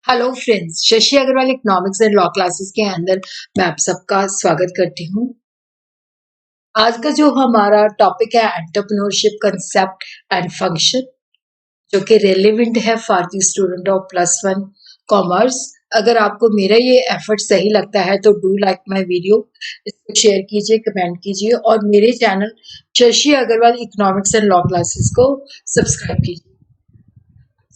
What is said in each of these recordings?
Hello friends, Shashi Agarwal economics and law classes के अंदर मैं आप सबका स्वागत करती हूँ। आज का जो हमारा टॉपिक है एंटरप्रेन्योरशिप कंसेप्ट एंड फंक्शन, जो कि रेलेवेंट है for the student of +1 commerce. अगर आपको मेरा ये एफर्ट सही लगता है तो डू लाइक माय वीडियो, इसको शेयर कीजिए, कमेंट कीजिए और मेरे channel Shashi Agarwal economics and law classes को सब्सक्राइब कीजिए।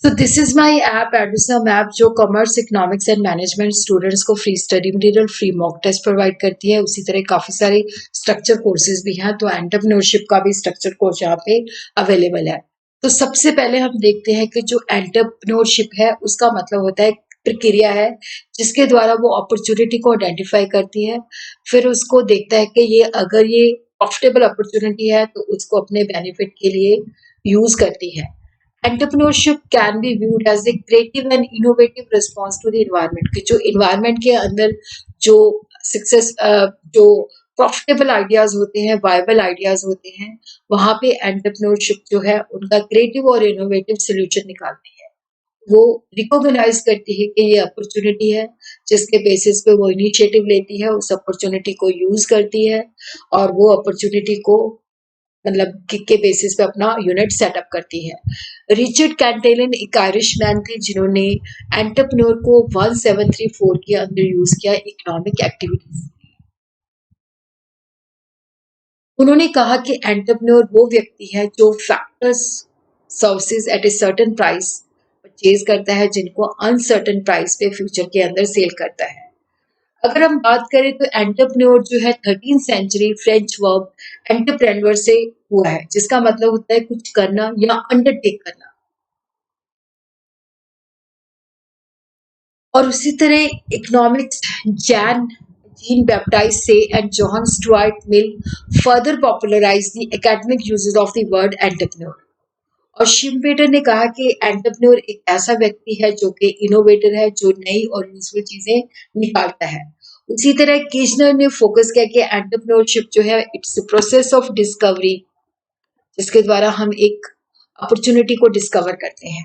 So this is my app Edusum app, जो commerce economics and management students को free study material, free mock test provide करती है। उसी तरह काफी सारे स्ट्रक्चर कोर्सेज भी हैं, तो एंटरप्रेन्योरशिप का भी स्ट्रक्चर कोर्स यहाँ पे अवेलेबल है। तो सबसे पहले हम देखते हैं कि जो एंटरप्रेन्योरशिप है उसका मतलब होता है प्रक्रिया है जिसके द्वारा वो अपॉर्चुनिटी को आइडेंटिफाई करती है, फिर उसको देखता है कि ये अगर ये प्रॉफिटेबल अपॉर्चुनिटी है तो उसको अपने बेनिफिट के लिए यूज करती है। Entrepreneurship can be viewed as a creative and innovative response to the environment, कि जो environment के अंदर जो सक्सेस जो प्रॉफिटेबल आइडियाज होते हैं, वायबल आइडियाज होते हैं, वहां पे एंटरप्रेन्योरशिप जो है उनका क्रिएटिव और इनोवेटिव सोल्यूशन निकालती है। वो रिकॉग्नाइज करती है कि ये अपॉर्चुनिटी है, जिसके बेसिस पे वो इनिशिएटिव लेती है, उस अपॉर्चुनिटी को यूज करती है और वो अपॉर्चुनिटी को मतलब के बेसिस पे अपना यूनिट सेटअप करती है। रिचर्ड कैंटेलन एक आयरिश मैन थे जिन्होंने एंटरप्रेन्योर को 1734 के अंदर यूज किया इकोनॉमिक एक्टिविटीज। उन्होंने कहा कि एंटरप्रेन्योर वो व्यक्ति है जो factors services at a certain price purchase करता है, जिनको अनसर्टेन प्राइस पे फ्यूचर के अंदर सेल करता है। अगर हम बात करें तो एंटरप्रेन्योर जो है 13th century French verb entrepreneur से हुआ है, जिसका मतलब होता है कुछ करना या अंडरटेक करना। और उसी तरह इकोनॉमिक्स जैन जीन बैप्टाइज से and John Stuart Mill further popularise the academic uses of the word entrepreneur. और शिम्पेटर ने कहा कि एंटरप्रेन्योर एक ऐसा व्यक्ति है जो कि इनोवेटर है, जो नई और यूजफुल चीजें निकालता है। उसी तरह कीजनर ने फोकस किया कि एंटरप्रेन्योरशिप जो है इट्स प्रोसेस ऑफ डिस्कवरी, जिसके द्वारा हम एक अपॉर्चुनिटी को डिस्कवर करते हैं।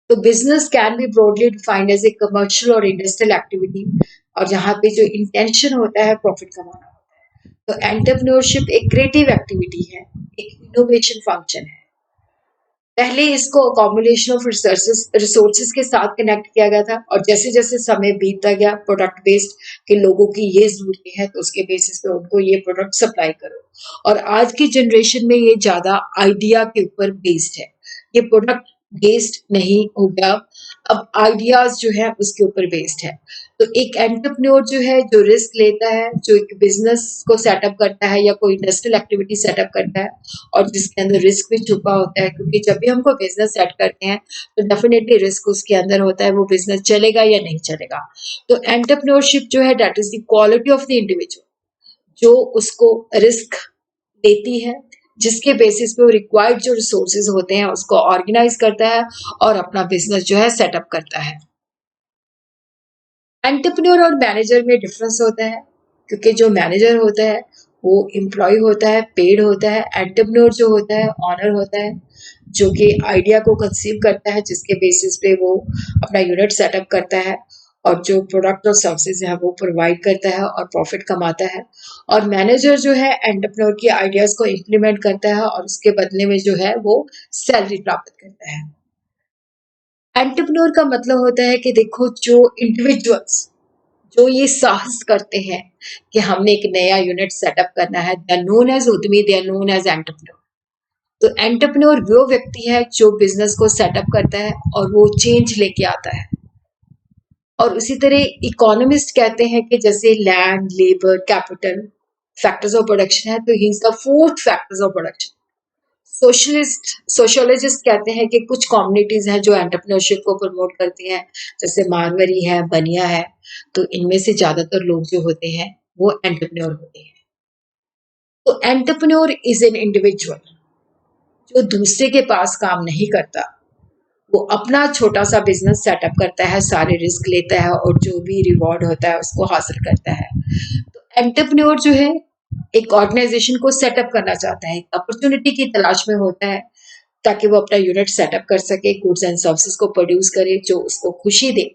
तो business can be broadly defined as a commercial और इंडस्ट्रियल एक्टिविटी, और जहाँ पे जो इंटेंशन होता है प्रॉफिट कमाना होता है। तो एंटरप्रेन्योरशिप एक क्रिएटिव एक्टिविटी है, एक इनोवेशन फंक्शन है। पहले इसको अकोमोडेशन ऑफ रिसोर्सेज के साथ कनेक्ट किया गया था, और जैसे जैसे समय बीतता गया प्रोडक्ट बेस्ड के लोगों की ये जरूरतें हैं तो उसके बेसिस पे उनको ये प्रोडक्ट सप्लाई करो। और आज की जनरेशन में ये ज्यादा आइडिया के ऊपर बेस्ड है, ये प्रोडक्ट बेस्ड नहीं हो गया, अब आइडियाज जो है उसके ऊपर बेस्ड है। तो एक एंटरप्रेन्योर जो है जो रिस्क लेता है, जो एक बिजनेस को सेटअप करता है या कोई इंडस्ट्रियल एक्टिविटी सेटअप करता है, और जिसके अंदर रिस्क भी छुपा होता है, क्योंकि जब भी हमको बिजनेस सेट करते हैं तो डेफिनेटली रिस्क उसके अंदर होता है, वो बिजनेस चलेगा या नहीं चलेगा। तो एंटरप्रेन्योरशिप जो है that is the quality of the individual जो उसको रिस्क देती है, जिसके बेसिस पे वो रिक्वायर्ड जो रिसोर्सेज होते हैं उसको ऑर्गेनाइज करता है और अपना बिजनेस जो है सेटअप करता है। एंटरप्रेन्योर और मैनेजर में डिफरेंस होता है, क्योंकि जो मैनेजर होता है वो एम्प्लॉय होता है, पेड होता है। एंटरप्रेन्योर जो होता है ऑनर होता है, जो कि आइडिया को कंसीव करता है, जिसके बेसिस पे वो अपना यूनिट सेटअप करता है और जो प्रोडक्ट और सर्विसेज है वो प्रोवाइड करता है और प्रॉफिट कमाता है। और मैनेजर जो है एंटरप्रेन्योर की आइडियाज को इम्प्लीमेंट करता है और उसके बदले में जो है वो सैलरी प्राप्त करता है। एंटरप्रेन्योर का मतलब होता है कि देखो, जो इंडिविजुअल्स जो ये साहस करते हैं कि हमने एक नया यूनिट सेटअप करना है, दे आर नोन एज उद्यमी, they are known as entrepreneur. तो एंटरप्रेन्योर वो व्यक्ति है जो बिजनेस को सेटअप करता है और वो चेंज लेके आता है। और उसी तरह इकोनॉमिस्ट कहते हैं कि जैसे land, labour, capital factors of production है, तो he is the fourth factors of production. Sociologist कहते हैं कि कुछ कम्युनिटीज हैं जो एंटरप्रेन्योरशिप को प्रमोट करती हैं, जैसे मारवाड़ी है, बनिया है। तो इनमें से ज्यादातर लोग जो होते हैं वो एंटरप्रेन्योर होते हैं। तो एंटरप्रेन्योर इज एन इंडिविजुअल जो दूसरे के पास काम नहीं करता, वो अपना छोटा सा बिजनेस सेटअप करता है, सारे रिस्क लेता है और जो भी रिवॉर्ड होता है उसको हासिल करता है। तो एंटरप्रेन्योर जो है एक ऑर्गेनाइजेशन को सेटअप करना चाहता है, एक अपॉर्चुनिटी की तलाश में होता है, ताकि वो अपना यूनिट सेटअप कर सके, गुड्स एंड सर्विसेज को प्रोड्यूस करे जो उसको खुशी दे।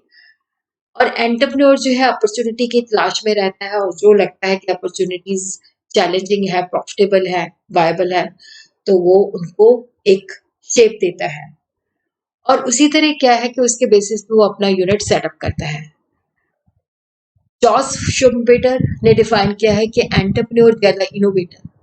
और एंटरप्रेन्योर जो है अपॉर्चुनिटी की तलाश में रहता है, और जो लगता है कि अपॉर्चुनिटीज चैलेंजिंग है, प्रॉफिटेबल है, वायबल है, तो वो उनको एक शेप देता है। और उसी तरह क्या है कि उसके बेसिस पे वो अपना यूनिट सेटअप करता है। जॉस शुम्पेटर ने डिफाइन किया है कि entrepreneur they are the innovator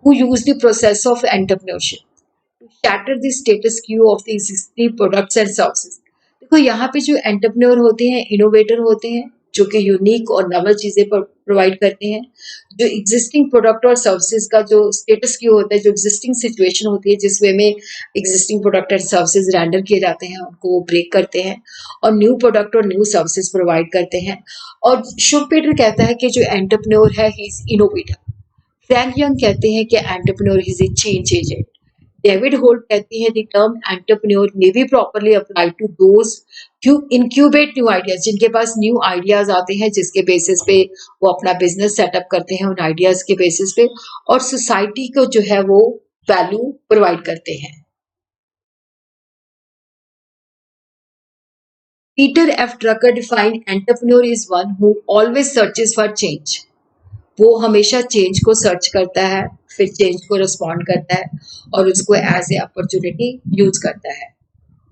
who use the process of entrepreneurship to shatter the status quo of the existing products and services। देखो यहाँ पे जो एंटरप्रेन्योर होते हैं, इनोवेटर होते हैं, जो कि यूनिक और नवल चीजें प्रोवाइड करते हैं, जो एग्जिस्टिंग प्रोडक्ट और सर्विसेज का जो स्टेटस क्यू होता है, जो एग्जिस्टिंग सिचुएशन होती है जिस वे में existing product and services render किए जाते हैं, उनको वो ब्रेक करते हैं और न्यू प्रोडक्ट और न्यू सर्विसेज प्रोवाइड करते हैं। और शुम्पेटर कहता है कि जो एंटरप्रेन्योर है he is innovator. Frank Young कहते हैं कि entrepreneur is a change agent. David Holt कहती है the term entrepreneur may be properly apply to those incubate new ideas, जिनके पास न्यू आइडियाज आते हैं जिसके बेसिस पे वो अपना बिजनेस सेटअप करते हैं उन आइडियाज के बेसिस पे, और सोसाइटी को जो है वो वैल्यू प्रोवाइड करते हैं। Peter F Drucker define entrepreneur is one who always searches for change. वो हमेशा चेंज को सर्च करता है, फिर चेंज को रिस्पॉन्ड करता है और उसको एज ए अपॉर्चुनिटी यूज करता है,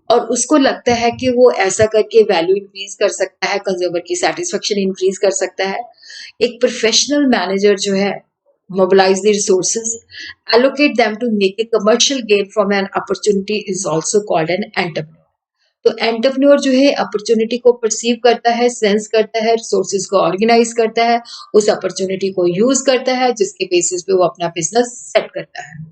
और उसको लगता है कि वो ऐसा करके वैल्यू इंक्रीज कर सकता है, कंज्यूमर की सेटिस्फेक्शन इंक्रीज कर सकता है। एक प्रोफेशनल मैनेजर जो है mobilise the resources, allocate them to make a commercial gain from an opportunity is also called an entrepreneur. तो एंटरप्रेन्योर जो है अपॉर्चुनिटी को परसीव करता है, सेंस करता है, रिसोर्सेज को ऑर्गेनाइज करता है, उस अपॉर्चुनिटी को यूज करता है जिसके बेसिस पे वो अपना बिजनेस सेट करता है।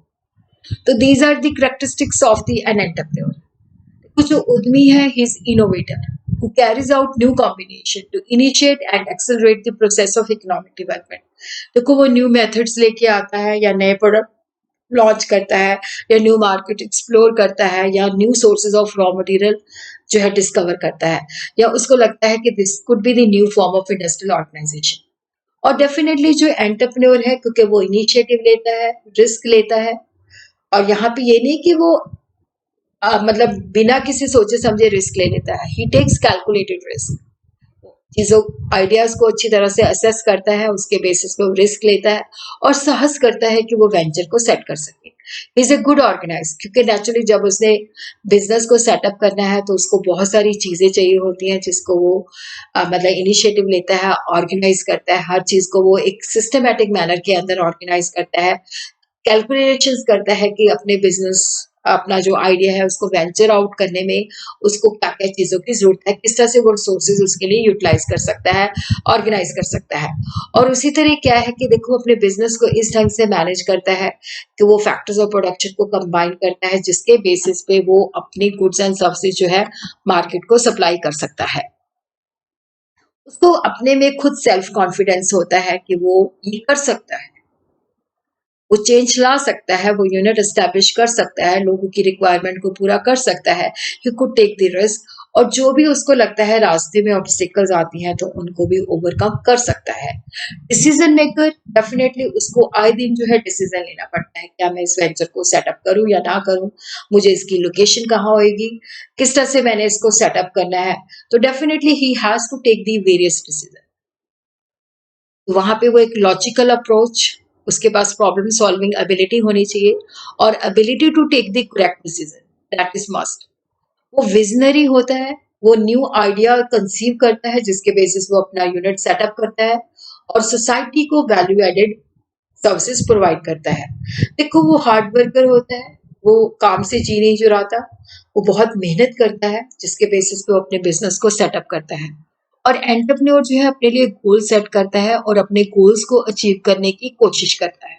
तो these are the characteristics of the an entrepreneur. जो उद्यमी है he is innovator who carries out new combination to initiate and accelerate the process of economic development। देखो वो न्यू मेथड्स लेके आता है या नए प्रोडक्ट लॉन्च करता है या न्यू मार्केट एक्सप्लोर करता है या new sources of raw material जो है डिस्कवर करता है, या उसको लगता है कि this could be the new form of industrial organisation. और डेफिनेटली जो एंटरप्रेन्योर है, क्योंकि वो इनिशिएटिव लेता है, रिस्क लेता है, और यहाँ पे ये नहीं कि वो मतलब बिना किसी सोचे समझे रिस्क ले लेता है, ही टेक्स कैलकुलेटेड रिस्क। चीजों आइडियाज को अच्छी तरह से असेस करता है, उसके बेसिस पे वो रिस्क लेता है और साहस करता है कि वो वेंचर को सेट कर सके। He is a good organise, क्योंकि नेचुरली जब उसने बिजनेस को सेटअप करना है तो उसको बहुत सारी चीजें चाहिए होती हैं जिसको वो मतलब इनिशिएटिव लेता है, ऑर्गेनाइज करता है, हर चीज को वो एक सिस्टमेटिक मैनर के अंदर ऑर्गेनाइज करता है, कैलकुलेशंस करता है कि अपने बिजनेस अपना जो आइडिया है उसको वेंचर आउट करने में उसको क्या क्या चीजों की जरूरत है, किस तरह से वो रिसोर्सेज उसके लिए यूटिलाइज कर सकता है, ऑर्गेनाइज कर सकता है। और उसी तरह क्या है कि देखो अपने बिजनेस को इस ढंग से मैनेज करता है कि वो फैक्टर्स ऑफ प्रोडक्शन को कंबाइन करता है जिसके बेसिस पे वो अपनी गुड्स एंड सर्विसेज जो है मार्केट को सप्लाई कर सकता है। उसको अपने में खुद सेल्फ कॉन्फिडेंस होता है कि वो ये कर सकता है, वो चेंज ला सकता है, वो यूनिट एस्टैब्लिश कर सकता है, लोगों की रिक्वायरमेंट को पूरा कर सकता है, he could take the risk, और जो भी उसको लगता है रास्ते में ऑब्स्टिकल्स आती हैं तो उनको भी ओवरकम कर सकता है। डिसीजन मेकर, डेफिनेटली उसको आए दिन जो है डिसीजन लेना पड़ता है, क्या मैं इस वेंचर को सेटअप करूं या ना करूं, मुझे इसकी लोकेशन कहाँ होएगी, किस तरह से मैंने इसको सेटअप करना है, तो definitely he has to take the various decision. वहां पे वो एक लॉजिकल अप्रोच, उसके पास प्रॉब्लम सॉल्विंग एबिलिटी होनी चाहिए और ability to take the correct decision, that is must. वो विजनरी होता है, वो न्यू आइडिया कंसीव करता है जिसके बेसिस वो अपना यूनिट सेटअप करता है और सोसाइटी को वैल्यू एडेड सर्विसेज प्रोवाइड करता है। देखो वो हार्ड वर्कर होता है, वो काम से जी नहीं चुराता, वो बहुत मेहनत करता है जिसके बेसिस पे वो अपने बिजनेस को सेटअप करता है। और एंटरप्रेन्योर जो है अपने लिए गोल सेट करता है और अपने गोल्स को अचीव करने की कोशिश करता है।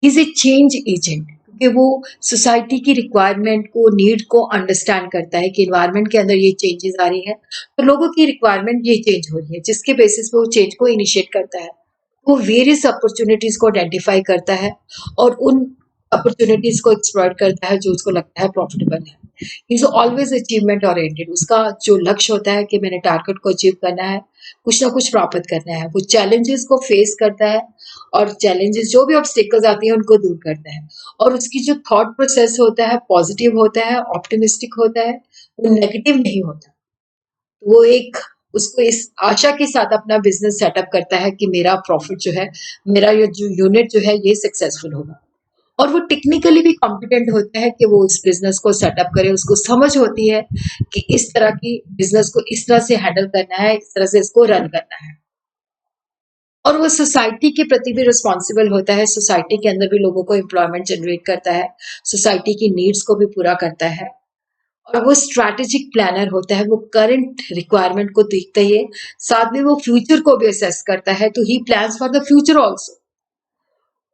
इज ए चेंज एजेंट, क्योंकि वो सोसाइटी की रिक्वायरमेंट को, नीड को अंडरस्टैंड करता है कि इन्वायरमेंट के अंदर ये चेंजेस आ रही है, तो लोगों की रिक्वायरमेंट ये चेंज हो रही है, जिसके बेसिस पे वो चेंज को इनिशिएट करता है। वो वेरियस अपॉर्चुनिटीज को आइडेंटिफाई करता है और उन अपॉर्चुनिटीज को एक्सप्लॉइट करता है जो उसको लगता है प्रॉफिटेबल है। He is always achievement oriented. उसका जो लक्ष्य होता है कि मैंने टारगेट को अचीव करना है, कुछ ना कुछ प्राप्त करना है। वो चैलेंजेस को फेस करता है और चैलेंजेस जो भी ऑब्स्टिकल्स आती हैं उनको दूर करता है। और उसकी जो थॉट प्रोसेस होता है पॉजिटिव होता है, ऑप्टिमिस्टिक होता है, वो नेगेटिव नहीं होता। वो एक उसको इस आशा के साथ अपना बिजनेस सेटअप करता है कि मेरा प्रॉफिट जो है, मेरा ये जो यूनिट जो है ये सक्सेसफुल होगा। और वो टेक्निकली भी कॉम्पिटेंट होता है कि वो उस बिजनेस को सेटअप करे, उसको समझ होती है कि इस तरह की बिजनेस को इस तरह से हैंडल करना है, इस तरह से इसको रन करना है। और वो सोसाइटी के प्रति भी रिस्पॉन्सिबल होता है, सोसाइटी के अंदर भी लोगों को एम्प्लॉयमेंट जनरेट करता है, सोसाइटी की नीड्स को भी पूरा करता है। और वो स्ट्रैटेजिक प्लानर होता है, वो करंट रिक्वायरमेंट को देखता ही है, साथ में वो फ्यूचर को भी असेस करता है, तो ही plans for the future also.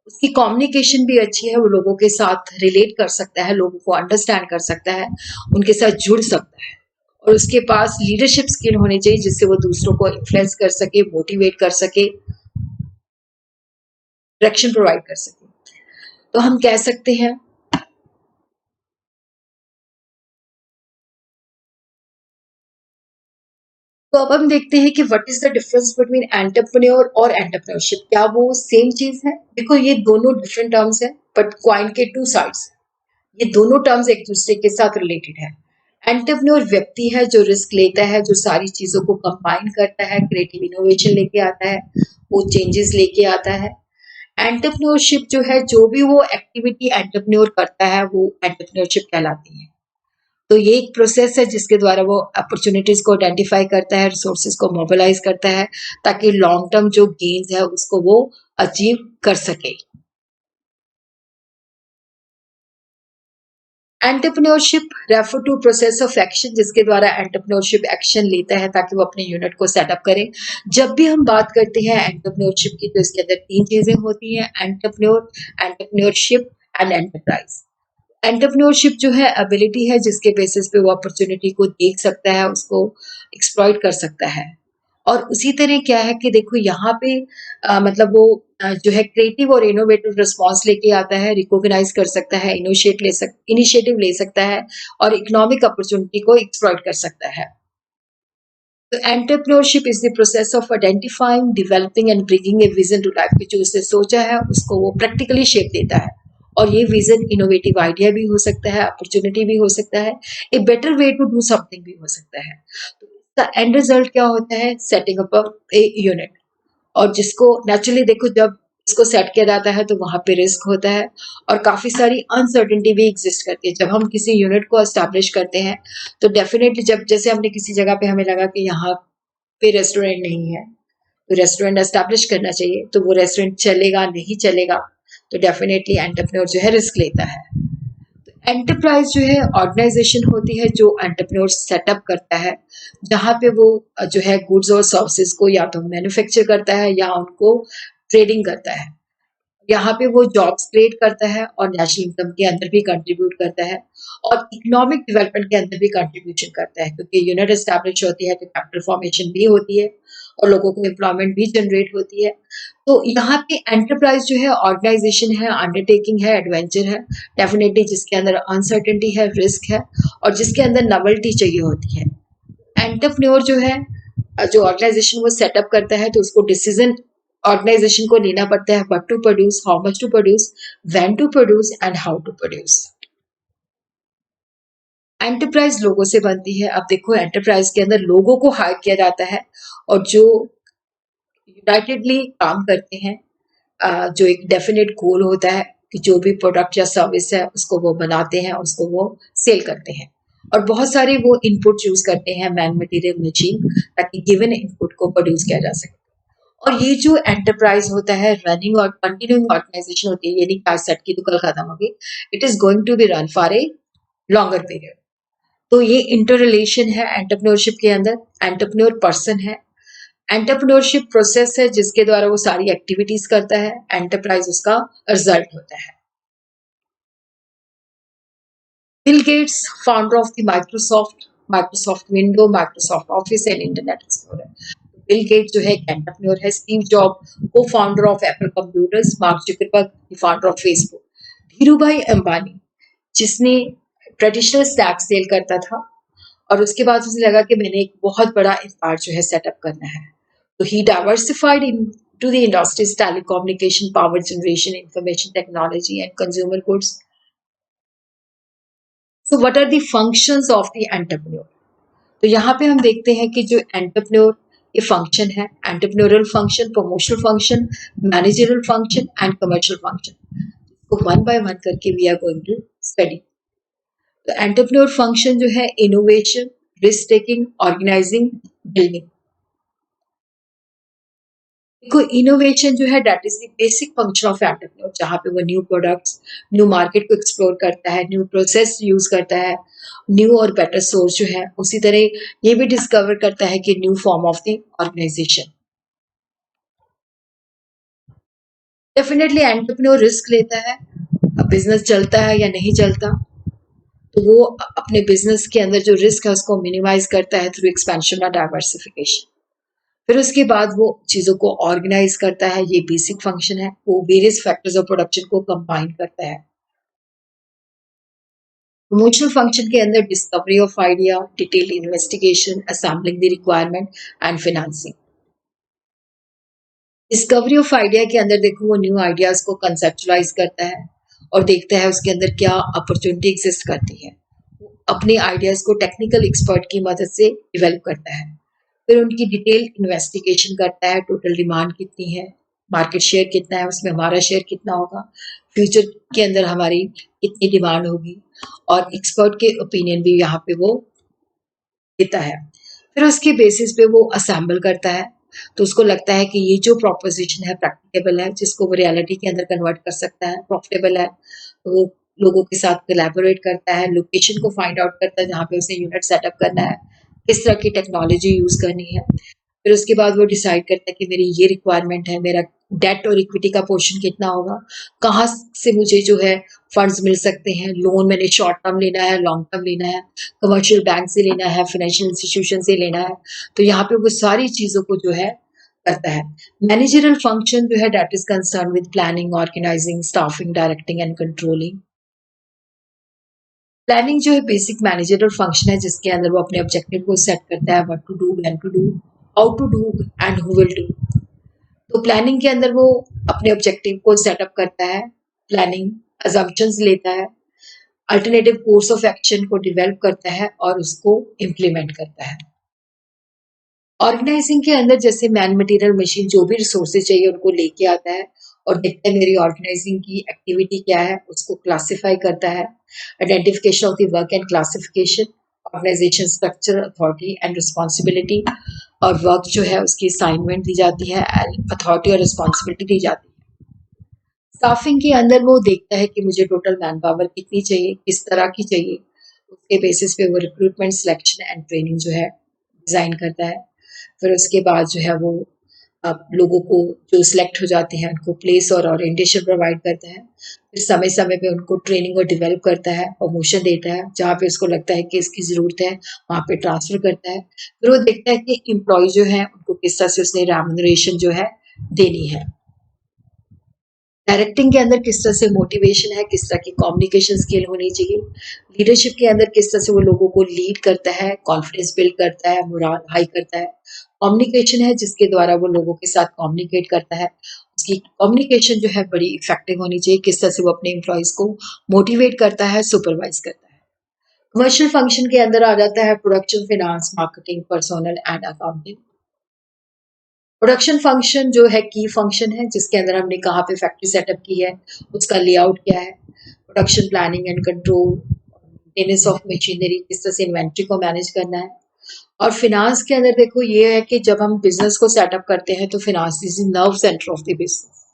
उसकी कम्युनिकेशन भी अच्छी है, वो लोगों के साथ रिलेट कर सकता है, लोगों को अंडरस्टैंड कर सकता है, उनके साथ जुड़ सकता है। और उसके पास लीडरशिप स्किल होनी चाहिए जिससे वो दूसरों को इन्फ्लुएंस कर सके, मोटिवेट कर सके, डायरेक्शन प्रोवाइड कर सके। तो हम कह सकते हैं, तो अब हम देखते हैं कि what is the difference between entrepreneur और एंटरप्रेन्योरशिप। क्या वो सेम चीज है? देखो ये दोनों डिफरेंट टर्म्स है, बट क्वाइन के टू साइड्स। ये दोनों टर्म्स एक दूसरे के साथ रिलेटेड है। एंटरप्रेन्योर व्यक्ति है जो रिस्क लेता है, जो सारी चीजों को कंबाइन करता है, क्रिएटिव इनोवेशन लेके आता है, वो चेंजेस लेके आता है। एंटरप्रेन्योरशिप जो है, जो भी वो एक्टिविटी एंटरप्रेन्योर करता है वो एंटरप्रेन्योरशिप कहलाती है। तो ये एक प्रोसेस है जिसके द्वारा वो अपॉर्चुनिटीज को आइडेंटिफाई करता है, रिसोर्सेज को मोबिलाइज करता है, ताकि लॉन्ग टर्म जो गेन्स है उसको वो अचीव कर सके। Entrepreneurship refer to process of action, जिसके द्वारा एंटरप्रेन्योरशिप एक्शन लेता है ताकि वो अपने यूनिट को सेटअप करे। जब भी हम बात करते हैं एंटरप्रेन्योरशिप की तो इसके अंदर तीन चीजें होती हैं: entrepreneur, entrepreneurship and enterprise. Entrepreneurship जो है एबिलिटी है जिसके बेसिस पे वो अपॉर्चुनिटी को देख सकता है, उसको एक्सप्लॉइट कर सकता है। और उसी तरह क्या है कि देखो यहाँ पे मतलब वो जो है क्रिएटिव और इनोवेटिव रिस्पॉन्स लेके आता है, रिकॉग्नाइज कर सकता है, इनिशिएटिव ले सकता है और इकोनॉमिक अपॉर्चुनिटी को एक्सप्लॉइट कर सकता है। तो entrepreneurship is the process of identifying, developing and bringing a vision to life, जो उसने सोचा है उसको वो प्रैक्टिकली शेप देता है। और ये विजन इनोवेटिव आइडिया भी हो सकता है, अपॉर्चुनिटी भी हो सकता है, a better way to do something भी हो सकता है। तो इसका एंड रिजल्ट क्या होता है? Setting up a unit. और जिसको नेचुरली देखो, जब इसको सेट किया जाता है तो वहां पे रिस्क होता है और काफी सारी अनसर्टेनिटी भी एग्जिस्ट करती है। जब हम किसी यूनिट को एस्टैब्लिश करते हैं तो डेफिनेटली जब जैसे हमने किसी जगह पे हमें लगा कि यहाँ पे रेस्टोरेंट नहीं है, तो रेस्टोरेंट एस्टैब्लिश करना चाहिए, तो वो रेस्टोरेंट चलेगा नहीं चलेगा, तो डेफिनेटली एंटरप्रेन्योर जो है रिस्क लेता है। एंटरप्राइज जो है ऑर्गेनाइजेशन होती है जो एंटरप्रेन्योर सेटअप करता है, जहाँ पे वो जो है गुड्स और सर्विसेज को या तो मैन्युफैक्चर करता है या उनको ट्रेडिंग करता है। यहाँ पे वो जॉब्स क्रिएट करता है और नेशनल इनकम के अंदर भी कंट्रीब्यूट करता है और इकोनॉमिक डेवलपमेंट के अंदर भी कंट्रीब्यूशन करता है, क्योंकि यूनिट एस्टैब्लिश होती है तो कैपिटल फॉर्मेशन भी होती है और लोगों को एम्प्लॉयमेंट भी जनरेट होती है। तो यहाँ पे एंटरप्राइज जो है ऑर्गेनाइजेशन है, अंडरटेकिंग है, एडवेंचर है, डेफिनेटली जिसके अंदर अनसर्टेनिटी है, रिस्क है और जिसके अंदर नवल्टी चाहिए होती है। एंटरप्रेन्योर जो है, जो ऑर्गेनाइजेशन वो सेटअप करता है तो उसको डिसीजन ऑर्गेनाइजेशन को लेना पड़ता है, what to produce, how much to produce, when to produce and how to produce. Enterprise लोगों से बनती है। अब देखो एंटरप्राइज के अंदर लोगों को हायर किया जाता है और जो यूनाइटेडली काम करते हैं, जो एक डेफिनेट गोल होता है कि जो भी प्रोडक्ट या सर्विस है उसको वो बनाते हैं, उसको वो सेल करते हैं और बहुत सारे वो इनपुट यूज करते हैं, मैन मटेरियल मशीन, ताकि गिवन इनपुट को प्रोड्यूस किया जा सके। और ये जो एंटरप्राइज होता है, रनिंग और कंटिन्यूइंग ऑर्गेनाइजेशन होती है, यानी कि आज सेट की तो कल खत्म होगी, it is going to be run for a longer period. तो ये इंटर रिलेशन है एंटरप्रेन्योरशिप के अंदर। एंटरप्रेन्योर पर्सन है, एंटरप्रेन्योरशिप प्रोसेस है जिसके द्वारा वो सारी एक्टिविटीज करता है, एंटरप्राइज उसका रिजल्ट होता है। Bill Gates, founder of the Microsoft, Microsoft Window, Microsoft Office and Internet Explorer. Bill Gate जो है एक एंटरप्रेन्योर है। Steve Job, cofounder of Apple computers, Mark Zuckerberg, founder of Facebook. Dhirubhai Ambani, जिसने traditional snacks cell करता था और उसके बाद उसे लगा कि मैंने एक बहुत बड़ा एम्पायर जो है सेटअप करना है। तो ही diversified into the industries telecommunication, power generation, information technology and consumer goods. So what are the functions of the entrepreneur? तो यहाँ पे हम देखते हैं कि जो एंटरप्रेन्योर ये फंक्शन है, entrepreneurial function, promotional function, managerial function and commercial function, इसको वन बाय वन करके we are going to study. तो एंटरप्रेन्योर फंक्शन जो है innovation, risk taking, organising, building. देखो इनोवेशन जो है that is the basic function of entrepreneur, जहाँ पे वो न्यू प्रोडक्ट्स, न्यू मार्केट को एक्सप्लोर करता है, न्यू प्रोसेस यूज करता है, न्यू और बेटर सोर्स जो है, उसी तरह ये भी डिस्कवर करता है कि new form of the organisation. Definitely entrepreneur risk लेता है, बिजनेस चलता है या नहीं चलता, तो वो अपने बिजनेस के अंदर जो रिस्क है उसको मिनिमाइज करता है थ्रू एक्सपेंशन और डाइवर्सिफिकेशन। फिर उसके बाद वो चीज़ों को ऑर्गेनाइज करता है, ये बेसिक फंक्शन है। वो वेरियस फैक्टर्स ऑफ प्रोडक्शन को कंबाइन करता है। प्रमोशनल फंक्शन के अंदर discovery of idea, detail investigation, assembling the requirement and financing. Discovery of idea के अंदर देखो वो न्यू आइडियाज को कंसेप्चुलाइज करता है और देखता है उसके अंदर क्या अपॉर्चुनिटी एग्जिस्ट करती है। अपने आइडियाज को टेक्निकल एक्सपर्ट की मदद से डेवलप करता है। फिर उनकी डिटेल इन्वेस्टिगेशन करता है, टोटल डिमांड कितनी है, मार्केट शेयर कितना है, उसमें हमारा शेयर कितना होगा, फ्यूचर के अंदर हमारी कितनी डिमांड होगी, और एक्सपर्ट के ओपिनियन भी यहाँ पे वो देता है। फिर उसके बेसिस पे वो असेंबल करता है, तो उसको लगता है कि ये जो प्रोपोजिशन है प्रैक्टिकेबल है, जिसको वो रियलिटी के अंदर कन्वर्ट कर सकता है, प्रॉफिटेबल है, तो वो लोगों के साथ कोलैबोरेट करता है, लोकेशन को फाइंड आउट करता है जहाँ पे उसे यूनिट सेटअप करना है, किस तरह की टेक्नोलॉजी यूज करनी है। फिर उसके बाद वो डिसाइड करता है कि मेरी ये रिक्वायरमेंट है, मेरा डेट और इक्विटी का पोर्शन कितना होगा, कहाँ से मुझे जो है फंड्स मिल सकते हैं, लोन मैंने शॉर्ट टर्म लेना है, लॉन्ग टर्म लेना है, कमर्शियल बैंक से लेना है, फाइनेंशियल इंस्टीट्यूशन से लेना है। तो यहाँ पे वो सारी चीज़ों को जो है करता है। मैनेजरल फंक्शन जो है that is concern with planning, organising, staffing, directing and controlling. Planning जो है बेसिक मैनेजरल फंक्शन है, जिसके अंदर वो अपने ऑब्जेक्टिव को सेट करता है, what to do, when to do, how to do and who will do. तो प्लानिंग के अंदर वो अपने ऑब्जेक्टिव को सेटअप करता है, प्लानिंग अजम्पशंस लेता है, अल्टरनेटिव कोर्स ऑफ एक्शन को डेवलप करता है और उसको इम्प्लीमेंट करता है। ऑर्गेनाइजिंग के अंदर जैसे मैन मटेरियल मशीन जो भी रिसोर्सेज चाहिए उनको लेके आता है और देखता है मेरी ऑर्गेनाइजिंग की एक्टिविटी क्या है, उसको क्लासिफाई करता है, identification of the work and classification, organisation structure, authority and responsibility, और वर्क जो है उसकी असाइनमेंट दी जाती है, अथॉरिटी और रिस्पॉन्सिबिलिटी दी जाती है। स्टाफिंग के अंदर वो देखता है कि मुझे टोटल मैन पावर कितनी चाहिए, किस तरह की चाहिए, उसके बेसिस पे वो रिक्रूटमेंट, सिलेक्शन एंड ट्रेनिंग जो है डिज़ाइन करता है। फिर उसके बाद जो है वो लोगों को जो सिलेक्ट हो जाते हैं उनको प्लेस और ओरिएंटेशन प्रोवाइड करता है। फिर समय समय पे उनको ट्रेनिंग और डेवलप करता है, प्रमोशन देता है, जहाँ पे उसको लगता है कि इसकी ज़रूरत है वहाँ पे ट्रांसफ़र करता है। फिर वो देखता है कि एम्प्लॉय जो है उनको किस तरह से उसने रेम्यूनरेशन जो है देनी है। डायरेक्टिंग के अंदर किस तरह से मोटिवेशन है, किस तरह की कम्युनिकेशन स्किल होनी चाहिए। लीडरशिप के अंदर किस तरह से वो लोगों को लीड करता है, कॉन्फिडेंस बिल्ड करता है, मोराल हाई करता है। कम्युनिकेशन है जिसके द्वारा वो लोगों के साथ कम्युनिकेट करता है। उसकी कम्युनिकेशन जो है बड़ी इफेक्टिव होनी चाहिए, किस तरह से वो अपने एम्प्लॉयज़ को मोटिवेट करता है, सुपरवाइज करता है। कमर्शियल फंक्शन के अंदर आ जाता है production, finance, marketing, personal and accounting. Production function जो है की फंक्शन है, जिसके अंदर हमने कहाँ पे फैक्ट्री सेटअप की है, उसका लेआउट क्या है, production planning and control, maintenance of machinery, किस तरह से इन्वेंट्री को मैनेज करना है। और फिनांस के अंदर देखो ये है कि जब हम बिजनेस को सेटअप करते हैं तो finance is nerve centre of the business,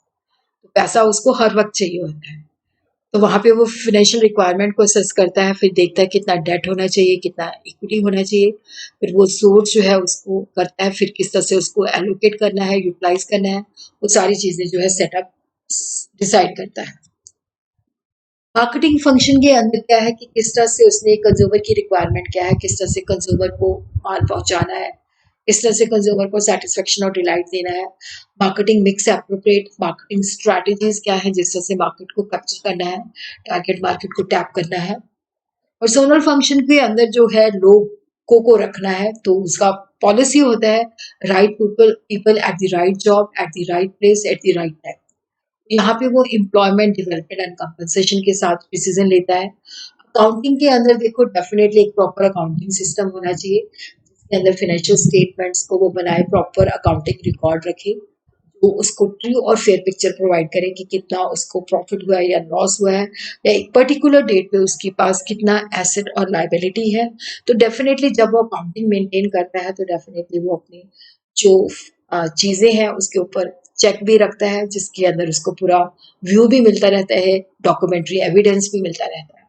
तो पैसा उसको हर वक्त चाहिए होता है। तो वहाँ पे वो फाइनेंशियल रिक्वायरमेंट को असेस करता है, फिर देखता है कितना डेट होना चाहिए, कितना इक्विटी होना चाहिए, फिर वो सोर्स जो है उसको करता है, फिर किस तरह से उसको एलोकेट करना है, यूटिलाइज करना है, वो सारी चीज़ें जो है सेटअप डिसाइड करता है। मार्केटिंग फंक्शन के अंदर क्या है कि किस तरह से उसने कंज्यूमर की रिक्वायरमेंट क्या है, किस तरह से कंज्यूमर को माल पहुंचाना है, किस तरह से कंज्यूमर को सेटिस्फेक्शन और डिलाइट देना है। Marketing mix appropriate, marketing strategies क्या है, जिस तरह से मार्केट को कैप्चर करना है, टारगेट मार्केट को टैप करना है। पर्सोनल फंक्शन के अंदर जो है लोगों को रखना है, तो उसका पॉलिसी होता है right people people at the right job at the right place at the right time. यहाँ पे वो एम्प्लॉयमेंट डेवलपमेंट एंड कंपनसेशन के साथ डिसीजन लेता है। अकाउंटिंग के अंदर देखो डेफिनेटली एक प्रॉपर अकाउंटिंग सिस्टम होना चाहिए, जिसके अंदर फाइनेंशियल स्टेटमेंट्स को वो बनाए, प्रॉपर अकाउंटिंग रिकॉर्ड रखे, वो उसको ट्रू और फेयर पिक्चर प्रोवाइड करे कि कितना उसको प्रॉफिट हुआ है या लॉस हुआ है, या एक पर्टिकुलर डेट पे उसके पास कितना एसेट और लायबिलिटी है। तो डेफिनेटली जब वो अकाउंटिंग मेंटेन करता है तो डेफिनेटली वो अपनी जो चीज़ें हैं उसके ऊपर चेक भी रखता है, जिसके अंदर उसको पूरा व्यू भी मिलता रहता है, डॉक्यूमेंट्री एविडेंस भी मिलता रहता है।